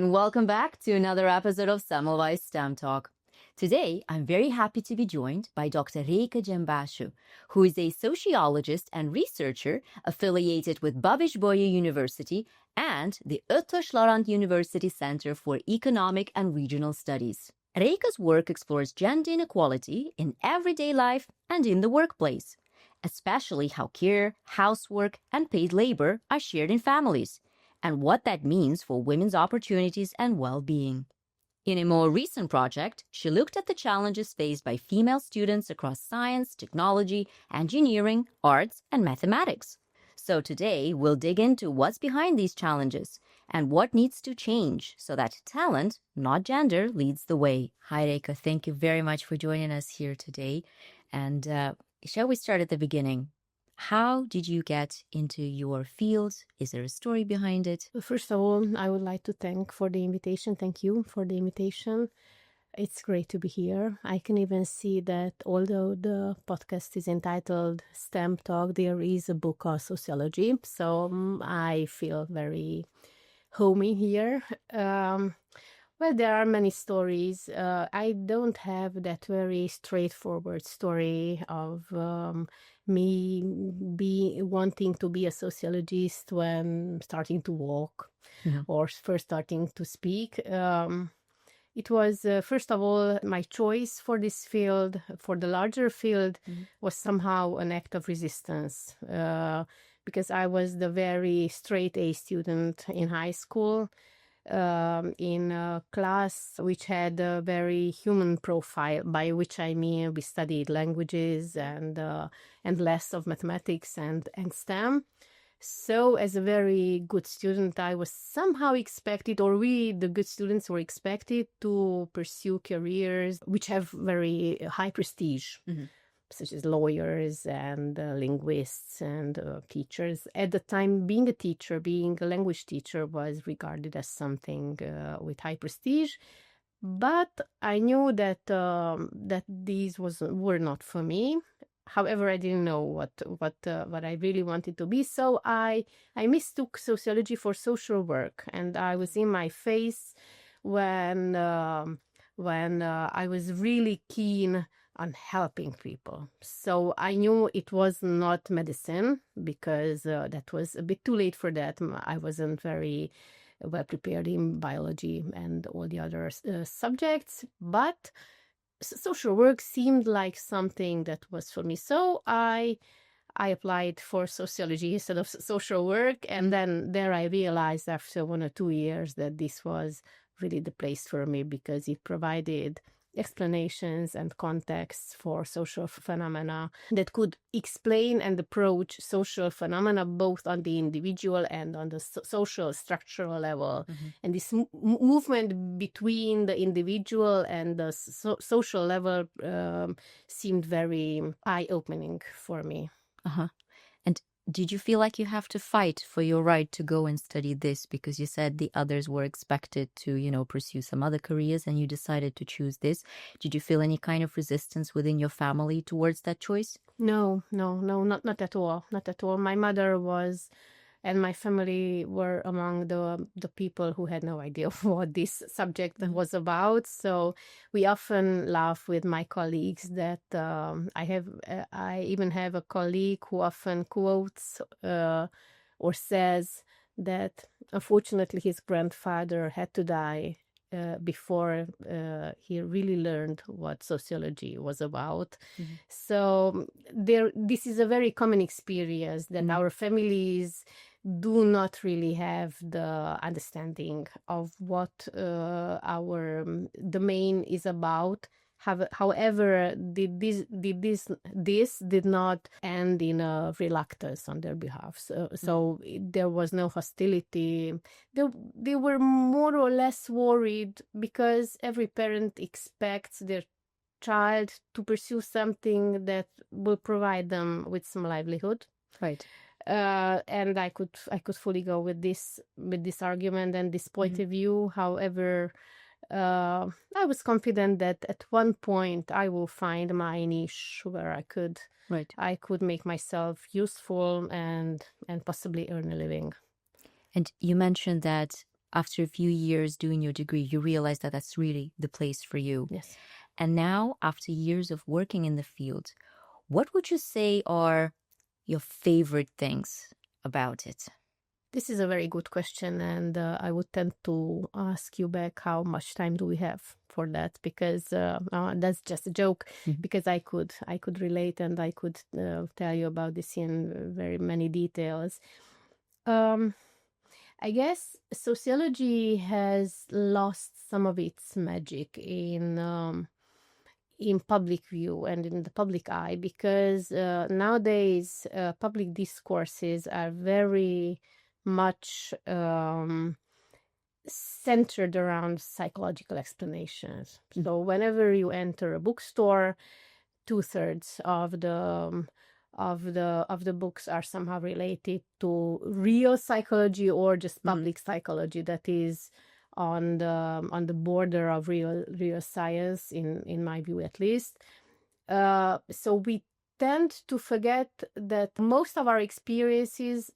and welcome back to another episode of Semmelweis STEMtalk. Today, I'm very happy to be joined by Dr. Réka Geambașu, who is a sociologist and researcher affiliated with Babeș-Bolyai University and the Ötös Loránd University Center for Economic and Regional Studies. Réka's work explores gender inequality in everyday life and in the workplace, especially how care, housework, and paid labor are shared in families, and what that means for women's opportunities and well-being. In a more recent project, she looked at the challenges faced by female students across science, technology, engineering, arts, and mathematics. So today, we'll dig into what's behind these challenges and what needs to change so that talent, not gender, leads the way. Hi, Réka. Thank you very much for joining us here today. And shall we start at the beginning? How did you get into your field? Is there a story behind it? First of all, I would like to thank for the invitation. Thank you for the invitation. It's great to be here. I can even see that although the podcast is entitled STEMtalk, there is a book of sociology. So I feel very homey here. Well, there are many stories. I don't have that very straightforward story of me wanting to be a sociologist when starting to walk or first starting to speak. It was, first of all, my choice for this field, for the larger field, was somehow an act of resistance because I was the very straight A student in high school. In a class which had a very human profile, by which I mean we studied languages and less of mathematics and STEM. So as a very good student, I was somehow expected, or we, the good students, were expected to pursue careers which have very high prestige. Such as lawyers and linguists and teachers. At the time, being a teacher, being a language teacher was regarded as something with high prestige. But I knew that these were not for me. However, I didn't know what I really wanted to be. So I mistook sociology for social work, and I was in my face when I was really keen on helping people. So I knew it was not medicine because that was a bit too late for that. I wasn't very well prepared in biology and all the other subjects, but social work seemed like something that was for me. So I applied for sociology instead of social work, and then there I realized after 1 or 2 years that this was really the place for me because it provided explanations and contexts for social phenomena that could explain and approach social phenomena both on the individual and on the social structural level. And this movement between the individual and the social level seemed very eye-opening for me. And did you feel like you have to fight for your right to go and study this because you said the others were expected to, pursue some other careers and you decided to choose this? Did you feel any kind of resistance within your family towards that choice? No, not at all. Not at all. My mother was, and my family were among the people who had no idea what this subject was about. So we often laugh with my colleagues that I even have a colleague who often quotes or says that unfortunately his grandfather had to die before he really learned what sociology was about. So this is a very common experience that our families do not really have the understanding of what our domain is about. However, this did not end in a reluctance on their behalf. So there was no hostility. They were more or less worried because every parent expects their child to pursue something that will provide them with some livelihood. Right. And I could fully go with this argument and this point of view. However, I was confident that at one point I will find my niche where I could make myself useful and possibly earn a living. And you mentioned that after a few years doing your degree, you realized that that's really the place for you. Yes. And now, after years of working in the field, what would you say are your favorite things about it? This is a very good question, and I would tend to ask you back how much time do we have for that, because that's just a joke. Because I could relate, and I could tell you about this in very many details. I guess sociology has lost some of its magic in public view and in the public eye, because nowadays public discourses are very much centered around psychological explanations. So whenever you enter a bookstore, 2/3 of the books are somehow related to real psychology or just public psychology that is on the border of real science, in my view at least. So we tend to forget that most of our experiences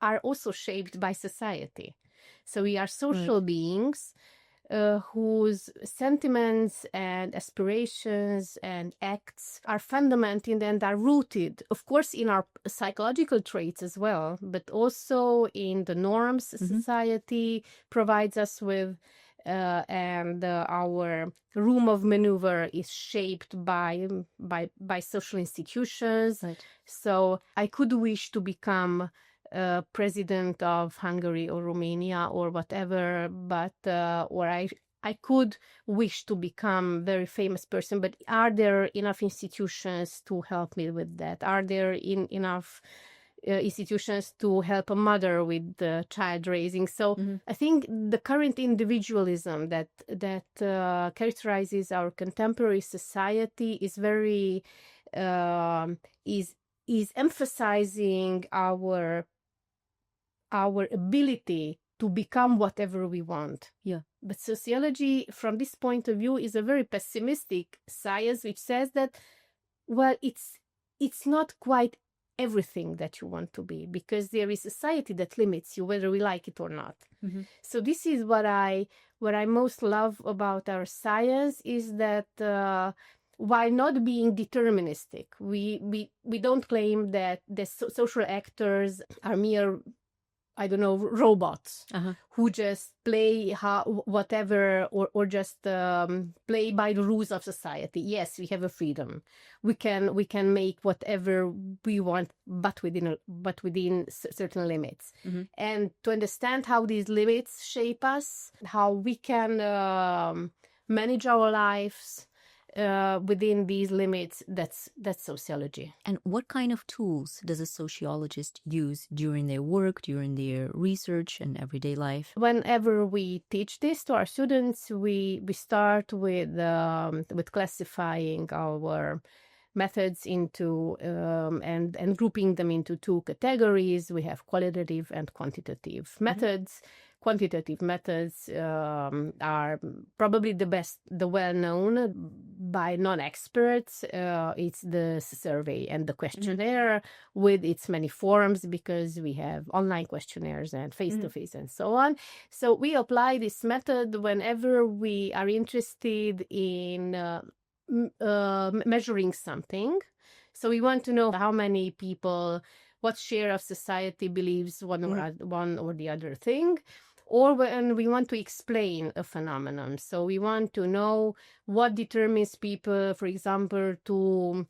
are also shaped by society. So we are social beings whose sentiments and aspirations and acts are fundamental and are rooted, of course, in our psychological traits as well, but also in the norms society provides us with. And our room of maneuver is shaped by social institutions. Right. So I could wish to become president of Hungary or Romania or whatever, but or I could wish to become a very famous person, but are there enough institutions to help me with that? Are there enough institutions to help a mother with child raising? So I think the current individualism that characterizes our contemporary society is very is emphasizing our ability to become whatever we want. Yeah. But sociology, from this point of view, is a very pessimistic science, which says that, well, it's not quite everything that you want to be, because there is society that limits you, whether we like it or not. So this is what I most love about our science, is that while not being deterministic, we don't claim that the social actors are mere, I don't know, robots who just play whatever or just play by the rules of society. Yes, we have a freedom. We can make whatever we want, but within certain limits. And to understand how these limits shape us, how we can manage our lives within these limits, that's sociology. And what kind of tools does a sociologist use during their work, during their research and everyday life? Whenever we teach this to our students, we start with classifying our methods into and grouping them into two categories. We have qualitative and quantitative methods. Quantitative methods are probably the well-known by non-experts. It's the survey and the questionnaire with its many forms, because we have online questionnaires and face-to-face and so on. So we apply this method whenever we are interested in measuring something. So we want to know how many people, what share of society believes one or the other thing, or when we want to explain a phenomenon. So we want to know what determines people, for example, to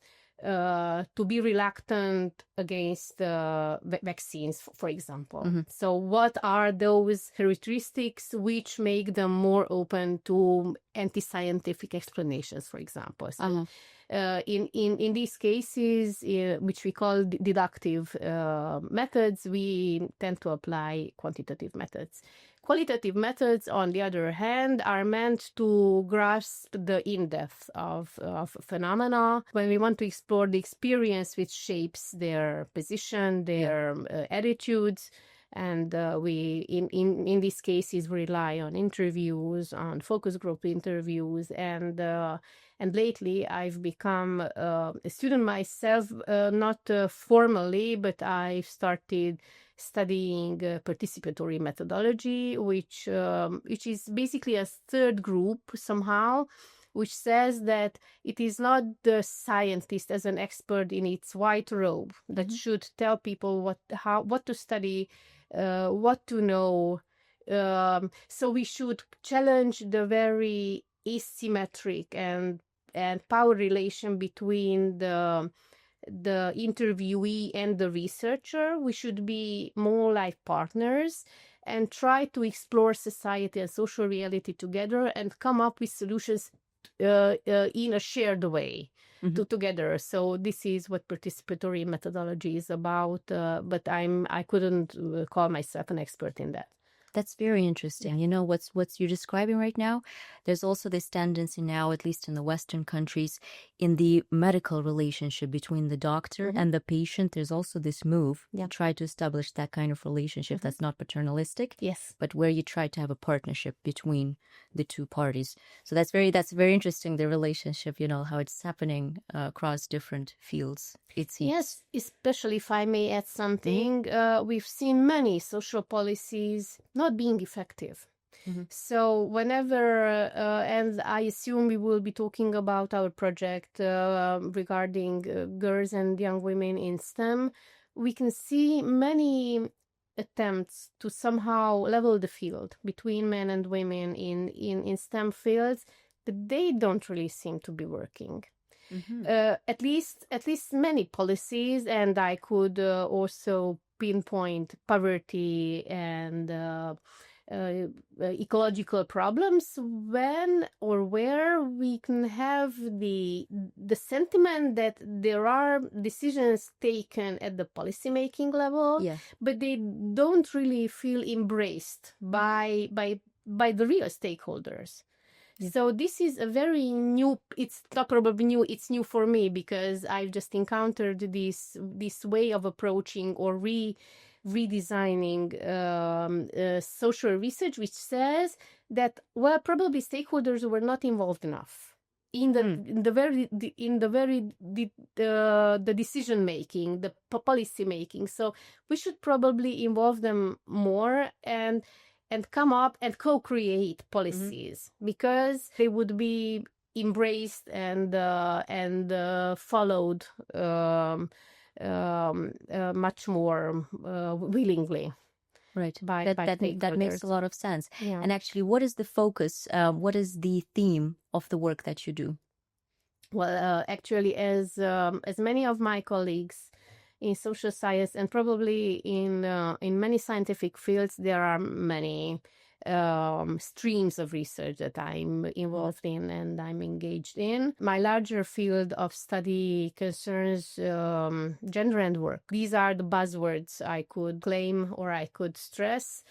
be reluctant against vaccines, for example. So what are those characteristics which make them more open to anti-scientific explanations, for example? So, in these cases, which we call deductive methods, we tend to apply quantitative methods. Qualitative methods, on the other hand, are meant to grasp the in-depth of phenomena. When we want to explore the experience which shapes their position, their attitudes, And we, in these cases, rely on interviews, on focus group interviews, and lately I've become a student myself, not formally, but I've started studying participatory methodology, which is basically a third group somehow, which says that it is not the scientist as an expert in its white robe that should tell people what to study, what to know. So we should challenge the very asymmetric and power relation between the interviewee and the researcher. We should be more like partners and try to explore society and social reality together and come up with solutions in a shared way together. So this is what participatory methodology is about, but I couldn't call myself an expert in that. That's very interesting. You know, what's you're describing right now, there's also this tendency now, at least in the Western countries, in the medical relationship between the doctor and the patient. There's also this move to try to establish that kind of relationship that's not paternalistic, but where you try to have a partnership between the two parties. So that's very interesting, the relationship, you know, how it's happening across different fields, it seems. Yes, especially if I may add something, we've seen many social policies not being effective. So whenever, and I assume we will be talking about our project regarding girls and young women in STEM, we can see many attempts to somehow level the field between men and women in STEM fields, but they don't really seem to be working. At least many policies, and I could also pinpoint poverty and ecological problems when or where we can have the sentiment that there are decisions taken at the policymaking level, but they don't really feel embraced by the real stakeholders. So this is a very new, it's not probably new, it's new for me, because I've just encountered this way of approaching or redesigning social research, which says that, well, probably stakeholders were not involved enough in the decision making, the policy making. So we should probably involve them more and come up and co-create policies, because they would be embraced and followed much more willingly. Right. By that makes a lot of sense. Yeah. And actually, what is the focus? What is the theme of the work that you do? Well, actually, as many of my colleagues in social science and probably in many scientific fields, there are many streams of research that I'm involved in and I'm engaged in. My larger field of study concerns gender and work. These are the buzzwords I could claim or I could stress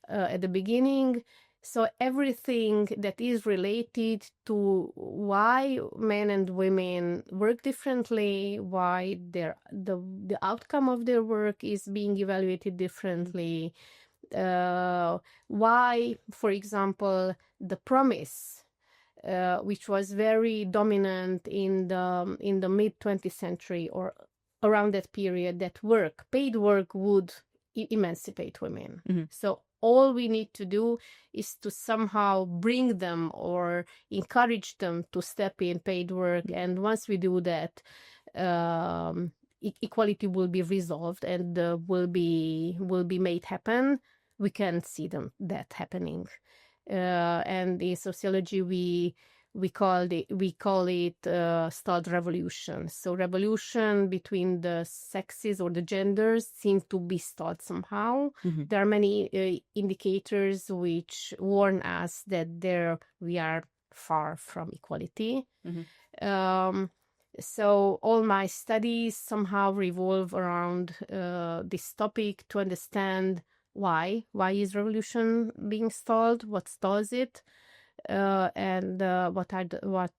at the beginning. So everything that is related to why men and women work differently, why the outcome of their work is being evaluated differently, why, for example, the promise, which was very dominant in the mid-20th century or around that period, that paid work would emancipate women. So all we need to do is to somehow bring them or encourage them to step in paid work. And once we do that, equality will be resolved and will be made happen. We can see that happening. And in sociology, we call it stalled revolution. So revolution between the sexes or the genders seem to be stalled somehow. There are many indicators which warn us that we are far from equality. So all my studies somehow revolve around this topic to understand why is revolution being stalled, what stalls it, and what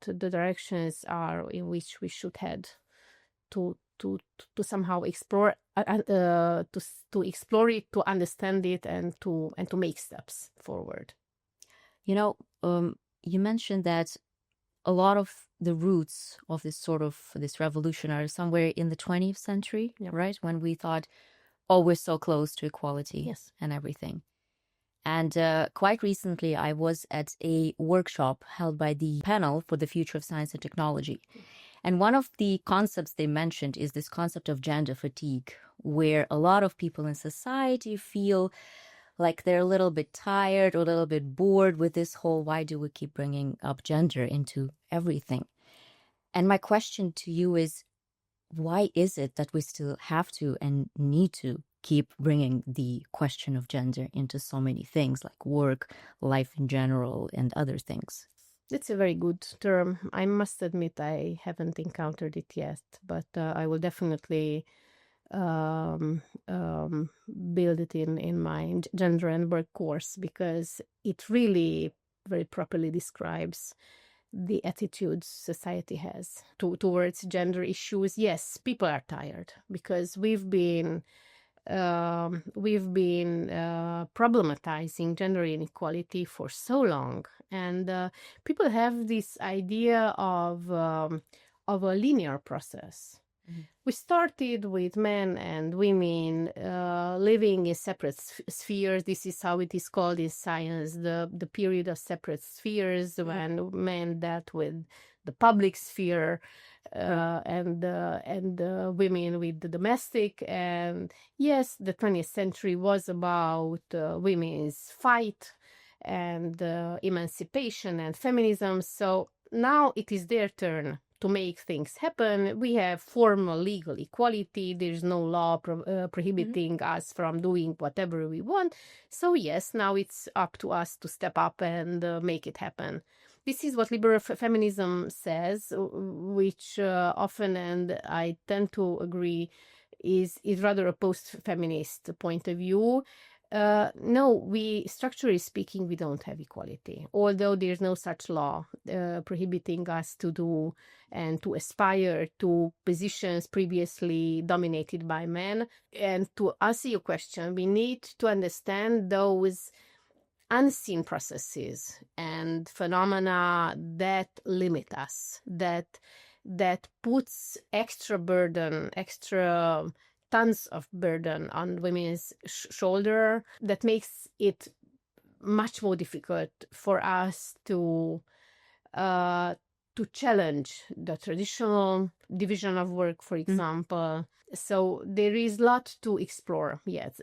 the directions are in which we should head to to somehow explore to explore it, to understand it, and to make steps forward. You know, you mentioned that a lot of the roots of this revolution are somewhere in the 20th century, right? When we thought, oh, we're so close to equality. Yes. And everything. And quite recently, I was at a workshop held by the panel for the future of science and technology. And one of the concepts they mentioned is this concept of gender fatigue, where a lot of people in society feel like they're a little bit tired or a little bit bored with this whole, why do we keep bringing up gender into everything? And my question to you is, why is it that we still have to and need to keep bringing the question of gender into so many things like work, life in general, and other things? It's a very good term. I must admit I haven't encountered it yet, but I will definitely build it in my gender and work course, because it really very properly describes the attitudes society has towards gender issues. Yes, people are tired because we've been problematizing gender inequality for so long, and people have this idea of a linear process. We started with men and women living in separate spheres. This is how it is called in science, the period of separate spheres, when men dealt with the public sphere and women with the domestic. And yes, the 20th century was about women's fight and emancipation and feminism. So now it is their turn to make things happen. We have formal legal equality. There's no law prohibiting us from doing whatever we want. So yes, now it's up to us to step up and make it happen. This is what liberal feminism says, which often, and I tend to agree, is rather a post-feminist point of view. No, structurally speaking, we don't have equality, although there's no such law prohibiting us to do and to aspire to positions previously dominated by men. And to answer your question, we need to understand those unseen processes and phenomena that limit us, that puts extra tons of burden on women's shoulder, that makes it much more difficult for us to challenge the traditional division of work, for example. So there is a lot to explore. Yes,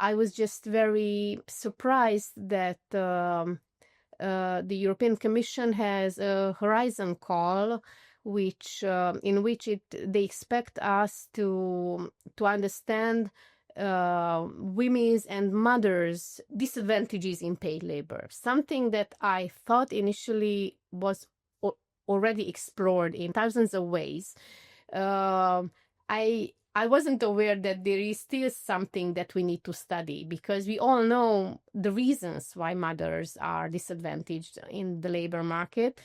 I was just very surprised that the European Commission has a Horizon call, in which they expect us to understand women's and mothers' disadvantages in paid labor, something that I thought initially was already explored in thousands of ways. I wasn't aware that there is still something that we need to study, because we all know the reasons why mothers are disadvantaged in the labor market.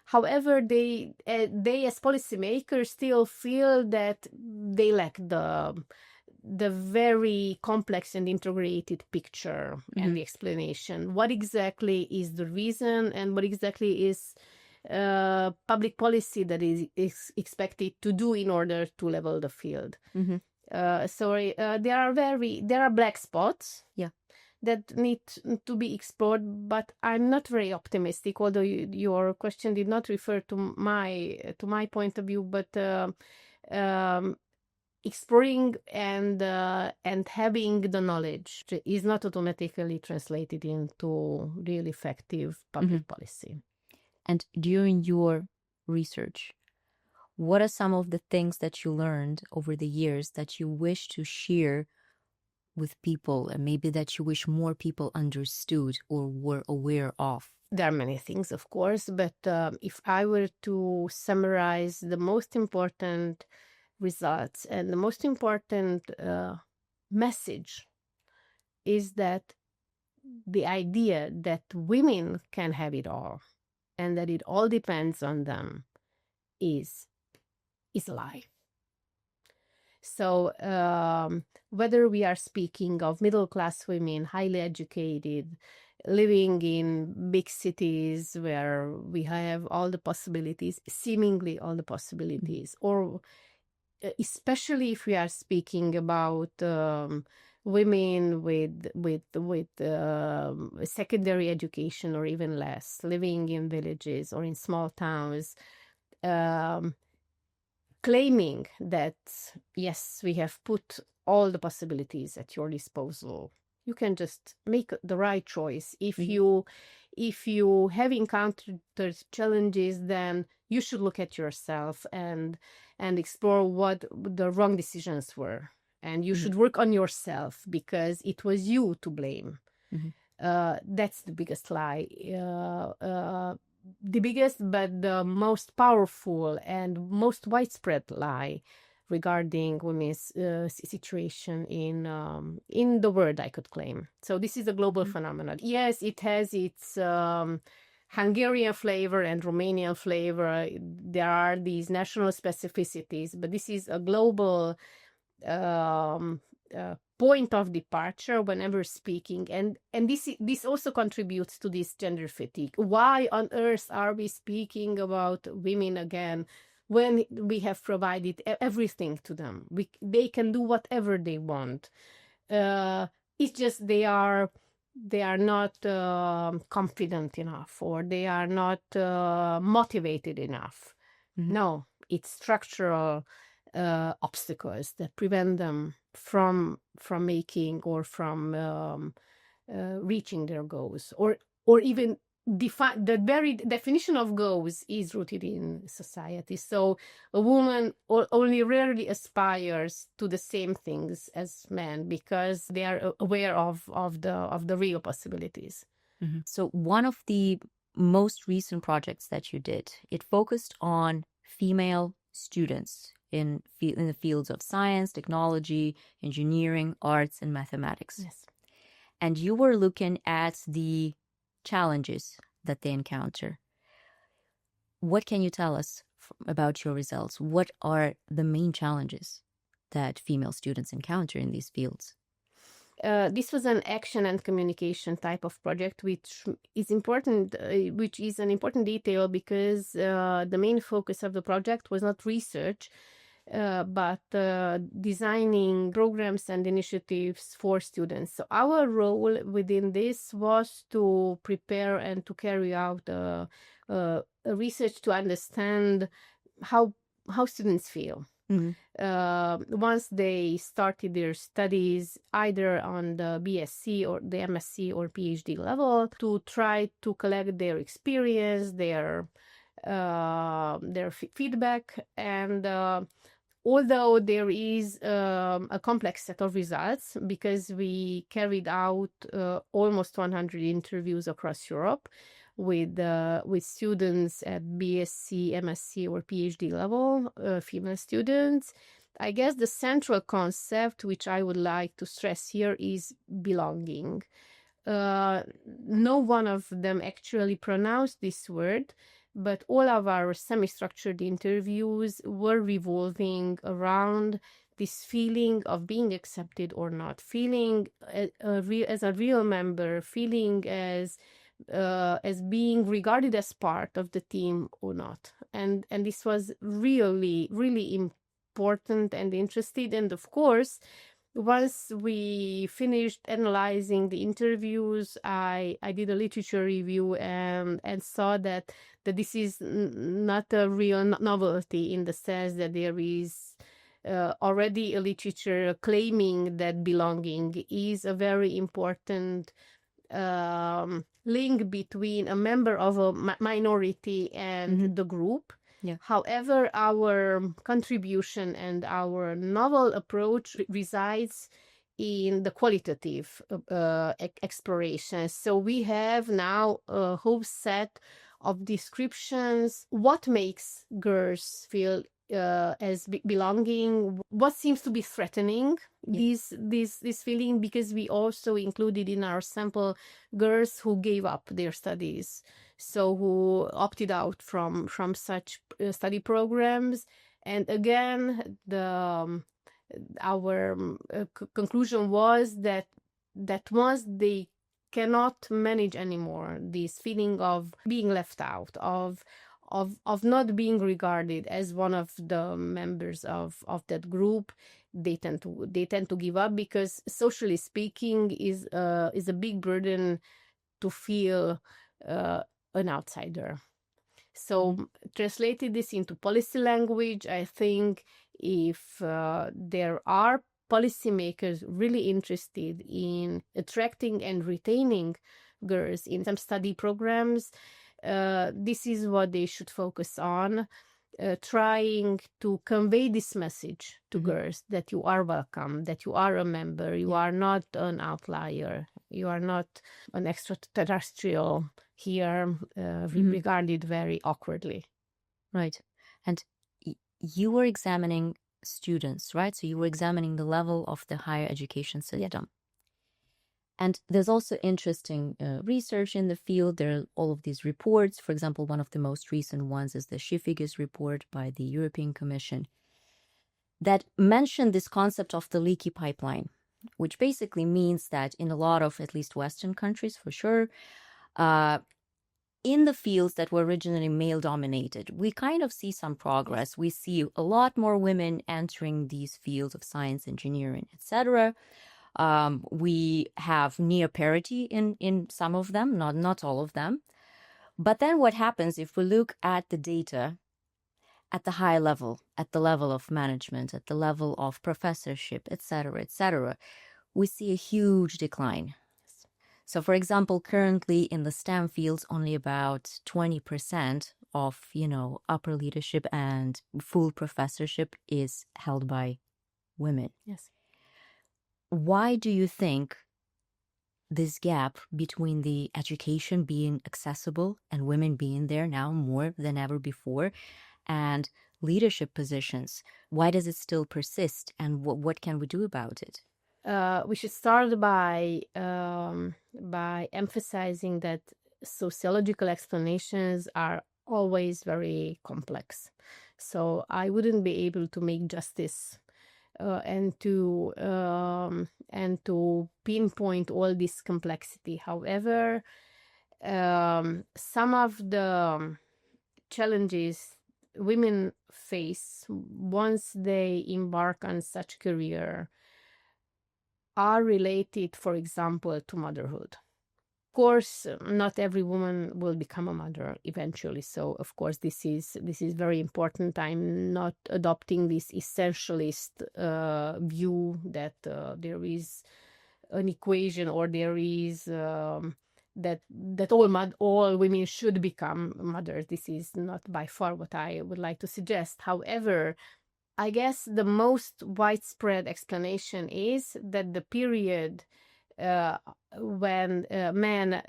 However, they as policymakers still feel that they lack the very complex and integrated picture and the explanation. What exactly is the reason, and what exactly is public policy that is expected to do in order to level the field? There are black spots that need to be explored, but I'm not very optimistic, although your question did not refer to my point of view. But exploring and having the knowledge is not automatically translated into real effective public policy. And during your research, what are some of the things that you learned over the years that you wish to share with people, and maybe that you wish more people understood or were aware of? There are many things, of course, but if I were to summarize the most important results and the most important message, is that the idea that women can have it all and that it all depends on them is a lie. So whether we are speaking of middle-class women, highly educated, living in big cities where we have all the possibilities, seemingly all the possibilities, or especially if we are speaking about women with secondary education or even less, living in villages or in small towns, claiming that yes, we have put all the possibilities at your disposal. You can just make the right choice. If you have encountered challenges, then you should look at yourself and explore what the wrong decisions were, and you should work on yourself because it was you to blame. That's the biggest lie. The biggest, but the most powerful and most widespread lie regarding women's situation in the world, I could claim. So this is a global phenomenon. Yes, it has its Hungarian flavor and Romanian flavor. There are these national specificities, but this is a global point of departure whenever speaking, and this also contributes to this gender fatigue. Why on earth are we speaking about women again when we have provided everything to them? They can do whatever they want. It's just they are not confident enough, or they are not motivated enough. No, it's structural obstacles that prevent them from making or from reaching their goals, or even define the very definition of goals is rooted in society. So a woman only rarely aspires to the same things as men because they are aware of the real possibilities. So one of the most recent projects that you did, it focused on female students in the fields of science, technology, engineering, arts, and mathematics. Yes. And you were looking at the challenges that they encounter. What can you tell us about your results? What are the main challenges that female students encounter in these fields? This was an action and communication type of project, which is important, which is an important detail because the main focus of the project was not research, but designing programs and initiatives for students. So our role within this was to prepare and to carry out research to understand how students feel. Once they started their studies, either on the BSc or the MSc or PhD level, to try to collect their experience, their feedback, and although there is a complex set of results, because we carried out almost 100 interviews across Europe with students at BSc, MSc, or PhD level, female students. I guess the central concept, which I would like to stress here, is belonging. No one of them actually pronounced this word, but all of our semi-structured interviews were revolving around this feeling of being accepted or not, feeling as a real member, feeling as being regarded as part of the team or not. And this was really, really important and interesting. And of course, once we finished analyzing the interviews, I did a literature review and saw that this is not a real novelty, in the sense that there is already a literature claiming that belonging is a very important link between a member of a minority and the group. Yeah. However, our contribution and our novel approach resides in the qualitative exploration. So we have now a whole set of descriptions. What makes girls feel as belonging? What seems to be threatening this feeling? Because we also included in our sample girls who gave up their studies, so who opted out from such study programs. And again, the our conclusion was that once they cannot manage anymore this feeling of being left out, of not being regarded as one of the members of that group, they tend to give up, because socially speaking is a big burden to feel an outsider. So translated this into policy language, I think if there are policymakers really interested in attracting and retaining girls in some study programs, this is what they should focus on, trying to convey this message to girls, that you are welcome, that you are a member, you are not an outlier, you are not an extraterrestrial here, regarded very awkwardly. Right. And you were examining students, right? So you were examining the level of the higher education system. And there's also interesting research in the field. There are all of these reports. For example, one of the most recent ones is the Schiffiges report by the European Commission that mentioned this concept of the leaky pipeline, which basically means that in a lot of, at least Western countries for sure, in the fields that were originally male-dominated, we kind of see some progress. We see a lot more women entering these fields of science, engineering, etc. We have near parity in some of them, not all of them. But then what happens if we look at the data at the high level, at the level of management, at the level of professorship, etc., we see a huge decline. So, for example, currently in the STEM fields, only about 20% of, upper leadership and full professorship is held by women. Yes. Why do you think this gap between the education being accessible and women being there now more than ever before and leadership positions, why does it still persist, and what can we do about it? We should start by emphasizing that sociological explanations are always very complex. So I wouldn't be able to make justice and to pinpoint all this complexity. However, some of the challenges women face once they embark on such career are related, for example, to motherhood. Of course, not every woman will become a mother eventually. So, of course, this is very important. I'm not adopting this essentialist view that there is an equation, or there is that all women should become mothers. This is not by far what I would like to suggest. However, I guess the most widespread explanation is that the period when men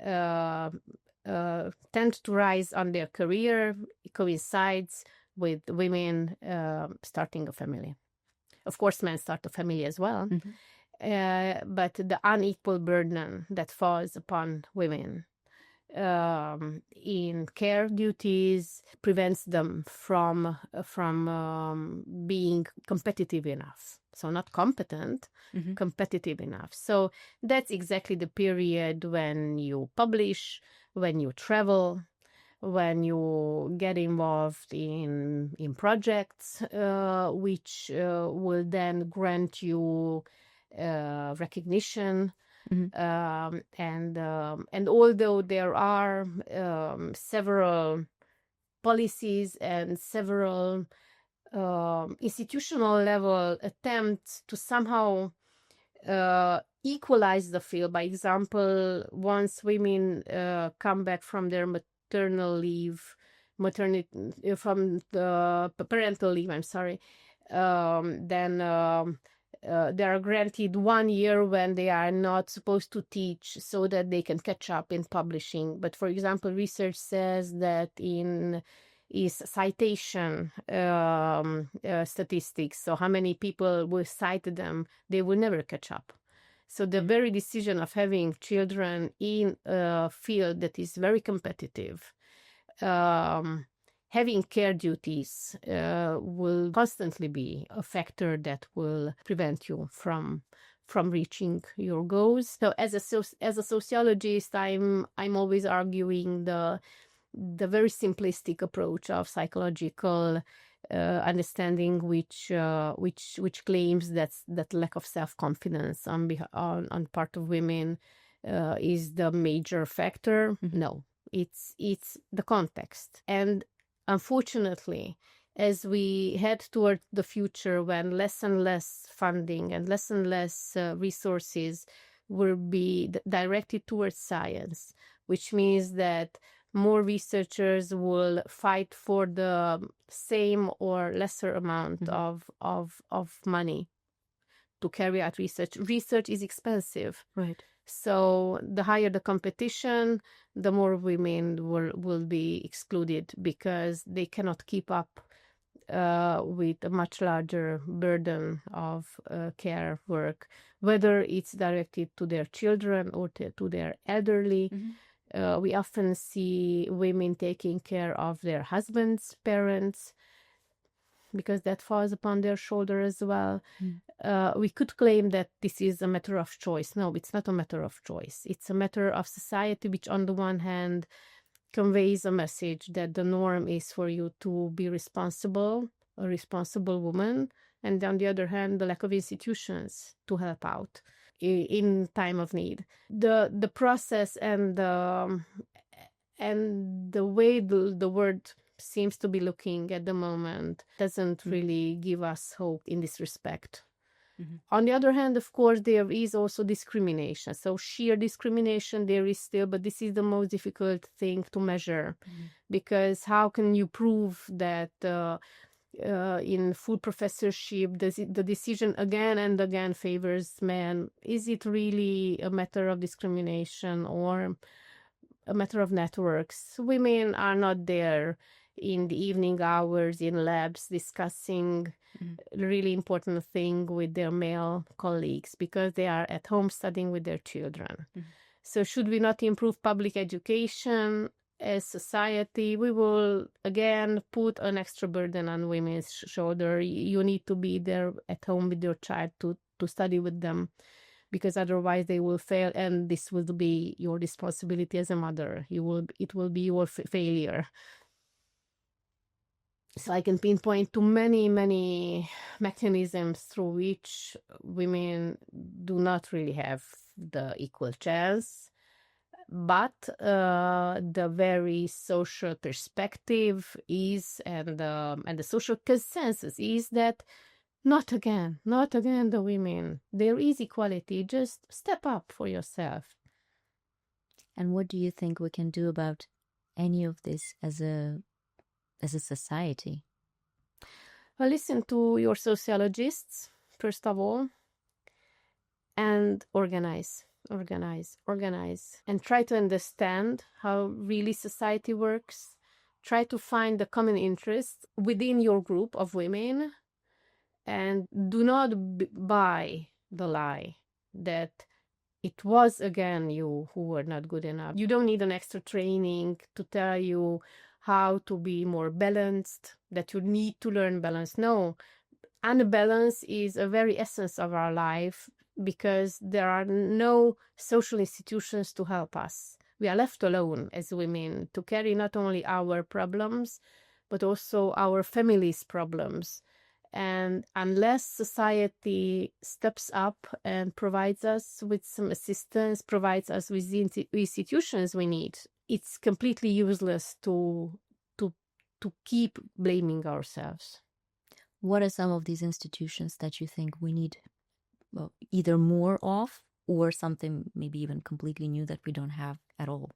tend to rise on their career coincides with women starting a family. Of course, men start a family as well, but the unequal burden that falls upon women in care duties prevents them from being competitive enough. So not competent, competitive enough. So that's exactly the period when you publish, when you travel, when you get involved in projects which will then grant you recognition. And although there are several policies and several institutional level attempts to somehow equalize the field, by example, once women come back from their parental leave, then they are granted 1 year when they are not supposed to teach, so that they can catch up in publishing. But for example, research says that in citation statistics, so how many people will cite them, they will never catch up. So the very decision of having children in a field that is very competitive having care duties will constantly be a factor that will prevent you from reaching your goals. So as a sociologist, I'm always arguing the very simplistic approach of psychological understanding, which claims that lack of self-confidence on part of women is the major factor. Mm-hmm. No, it's the context. And unfortunately, as we head toward the future when less and less funding and less resources will be directed towards science, which means that more researchers will fight for the same or lesser amount Mm-hmm. of money to carry out research. Research is expensive. Right. So the higher the competition, the more women will be excluded because they cannot keep up with a much larger burden of care work, whether it's directed to their children or to their elderly. Mm-hmm. We often see women taking care of their husbands' parents because that falls upon their shoulder as well. We could claim that this is a matter of choice. No, it's not a matter of choice. It's a matter of society, which on the one hand conveys a message that the norm is for you to be responsible, a responsible woman, and on the other hand, the lack of institutions to help out in time of need. The process and the way the world seems to be looking at the moment doesn't really give us hope in this respect. Mm-hmm. On the other hand, of course, there is also discrimination. So sheer discrimination there is still, but this is the most difficult thing to measure, because how can you prove that in full professorship the decision again and again favors men? Is it really a matter of discrimination or a matter of networks? Women are not there in the evening hours in labs discussing really important thing with their male colleagues because they are at home studying with their children. So should we not improve public education as society? We will again put an extra burden on women's shoulder. You need to be there at home with your child to study with them, because otherwise they will fail, and this will be your responsibility as a mother. It will be your failure. So I can pinpoint to many mechanisms through which women do not really have the equal chance. But the very social perspective is, and the social consensus is that not again the women. There is equality. Just step up for yourself. And what do you think we can do about any of this as a society? Well, listen to your sociologists, first of all, and organize, and try to understand how really society works. Try to find the common interests within your group of women, and do not buy the lie that it was again you who were not good enough. You don't need an extra training to tell you how to be more balanced, that you need to learn balance. No, unbalance is a very essence of our life, because there are no social institutions to help us. We are left alone as women to carry not only our problems, but also our family's problems. And unless society steps up and provides us with some assistance, provides us with the institutions we need, it's completely useless to keep blaming ourselves. What are some of these institutions that you think we need either more of, or something maybe even completely new that we don't have at all?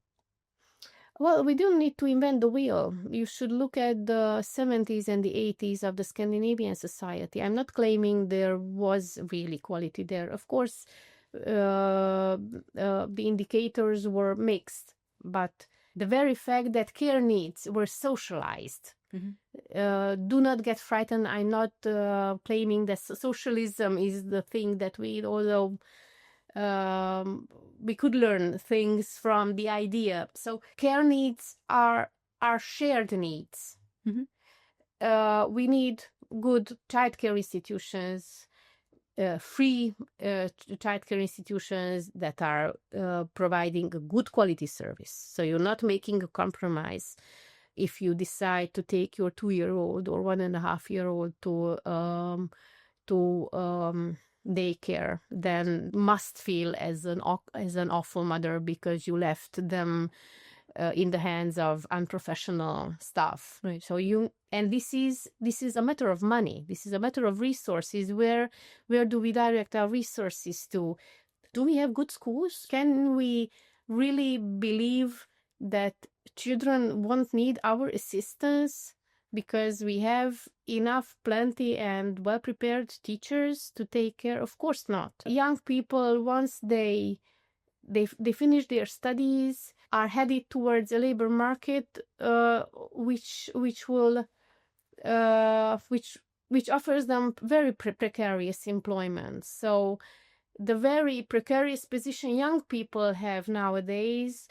Well, we don't need to invent the wheel. You should look at the 70s and the 80s of the Scandinavian society. I'm not claiming there was real equality there. Of course, the indicators were mixed, but the very fact that care needs were socialized. Do not get frightened. I'm not claiming that socialism is the thing that we, although we could learn things from the idea. So care needs are shared needs. Mm-hmm. We need good childcare institutions, free childcare institutions that are providing a good quality service. So you're not making a compromise if you decide to take your 2-year-old or 1.5-year-old to daycare, then must feel as an awful mother because you left them in the hands of unprofessional staff. Right. So this is a matter of money. This is a matter of resources. Where do we direct our resources to? Do we have good schools? Can we really believe that children won't need our assistance because we have plenty and well-prepared teachers to take care? Of course not. Young people, once they finish their studies, are headed towards a labor market which offers them very precarious employment. So the very precarious position young people have nowadays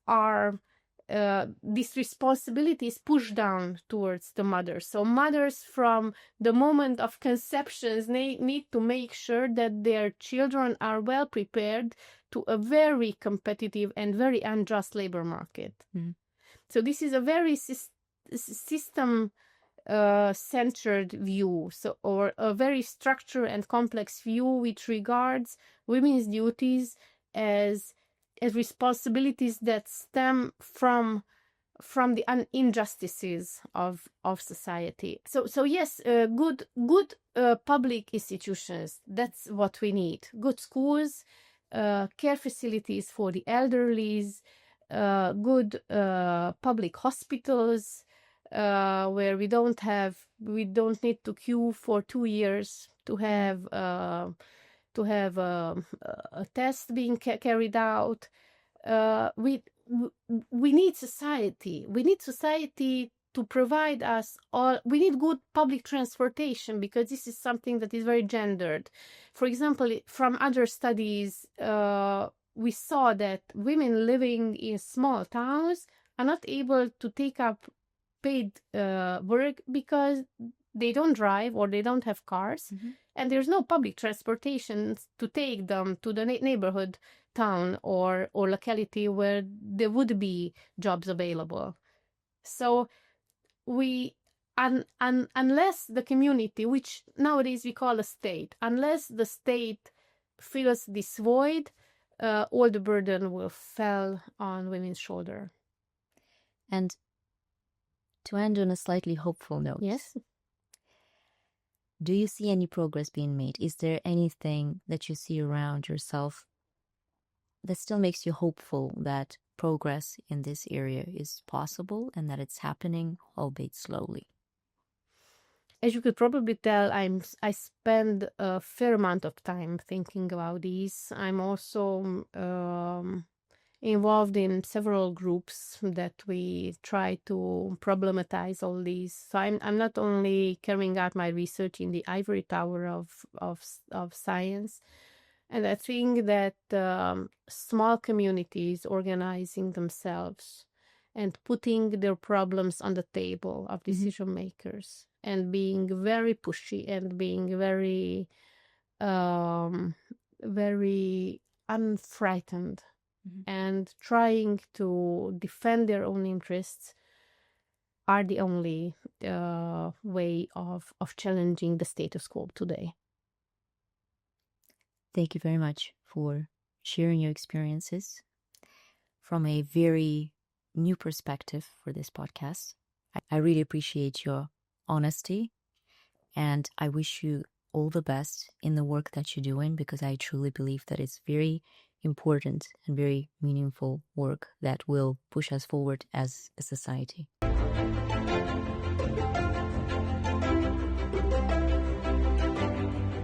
are this responsibility is pushed down towards the mothers. So mothers from the moment of conceptions need to make sure that their children are well prepared to a very competitive and very unjust labor market. Mm. So this is a very system centered view, or a very structured and complex view which regards women's duties as responsibilities that stem from the injustices of society. So yes, good public institutions, that's what we need. Good schools, care facilities for the elderly, good public hospitals, where we don't need to queue for 2 years to have a test being carried out. We need society. We need society to provide us all. We need good public transportation, because this is something that is very gendered. For example, from other studies, we saw that women living in small towns are not able to take up paid work because they don't drive or they don't have cars. Mm-hmm. And there's no public transportation to take them to the neighborhood town or locality where there would be jobs available. So unless the community, which nowadays we call a state, unless the state fills this void, all the burden will fall on women's shoulder. And to end on a slightly hopeful note. Yes. Do you see any progress being made? Is there anything that you see around yourself that still makes you hopeful that progress in this area is possible and that it's happening, albeit slowly? As you could probably tell, I spend a fair amount of time thinking about these. I'm also involved in several groups that we try to problematize all these. So I'm not only carrying out my research in the ivory tower of science, and I think that small communities organizing themselves and putting their problems on the table of decision makers and being very pushy and being very, very unfrightened and trying to defend their own interests are the only way of challenging the status quo today. Thank you very much for sharing your experiences from a very new perspective for this podcast. I really appreciate your honesty, and I wish you all the best in the work that you're doing, because I truly believe that it's very important and very meaningful work that will push us forward as a society.